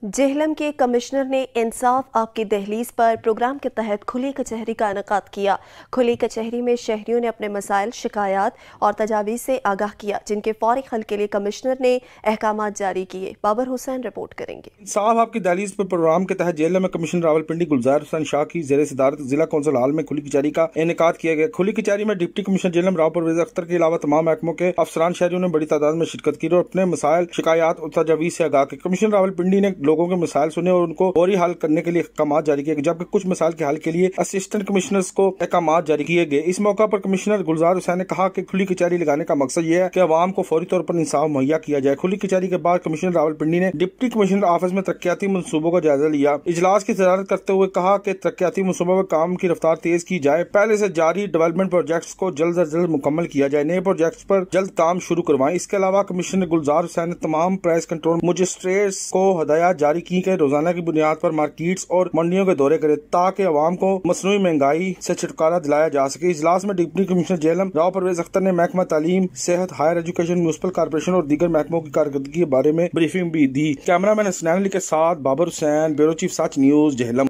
جہلم کے کمشنر نے انصاف آپ کی دہلیز پر پروگرام کے تحت کھلی کچہری کا انعقاد کیا۔ کھلی کچہری میں شہریوں نے اپنے مسائل، شکایات اور تجاویز سے آگاہ کیا، جن کے فوری حل کے لیے کمشنر نے احکامات جاری کیے۔ بابر حسین رپورٹ کریں گے۔ انصاف آپ کی دہلیز پر پروگرام کے تحت جہلم میں کمشنر راولپنڈی گلزار حسین شاہ کی زیر صدارت ضلع کونسل ہال میں کھلی کچہری کا انعقاد کیا گیا۔ کھلی کچہری میں ڈپٹی کمشنر جہلم راؤ پرویز اختر کے علاوہ تمام محکموں کے افسران شہریوں نے بڑی تعداد میں شرکت کی اور اپنے مسائل، شکایات اور تجاویز سے آگاہ کیا۔ کمشنر راولپنڈی نے لوگوں کے مسائل سنے اور ان کو فوری حل کرنے کے لیے احکامات جاری کیے، جبکہ کچھ مسائل کے حل کے لیے اسسٹنٹ کمشنرز کو احکامات جاری کیے گئے۔ اس موقع پر کمشنر گلزار حسین نے کہا کہ کھلی کچہری لگانے کا مقصد یہ ہے کہ عوام کو فوری طور پر انصاف مہیا کیا جائے۔ کھلی کچہری کے بعد کمشنر راولپنڈی نے ڈپٹی کمشنر آفس میں ترقیاتی منصوبوں کا جائزہ لیا۔ اجلاس کی صدارت کرتے ہوئے کہا کہ ترقیاتی منصوبوں میں کام کی رفتار تیز کی جائے، پہلے سے جاری ڈیولپمنٹ پروجیکٹس کو جلد از جلد مکمل کیا جائے، نئے پروجیکٹس پر جلد کام شروع کروائیں۔ اس کے علاوہ کمشنر گلزار حسین نے تمام پرائس کنٹرول مجسٹریٹس کو ہدایات جاری کی کہ روزانہ کی بنیاد پر مارکیٹس اور منڈیوں کے دورے کرے تاکہ عوام کو مصنوعی مہنگائی سے چھٹکارا دلایا جا سکے۔ اجلاس میں ڈپٹی کمشنر جہلم راؤ پرویز اختر نے محکمہ تعلیم، صحت، ہائر ایجوکیشن، میونسپل کارپوریشن اور دیگر محکموں کی کارکردگی کے بارے میں بریفنگ بھی دی۔ کیمرہ مین حسنین علی کے ساتھ بابر حسین، بیورو چیف سچ نیوز، جہلم۔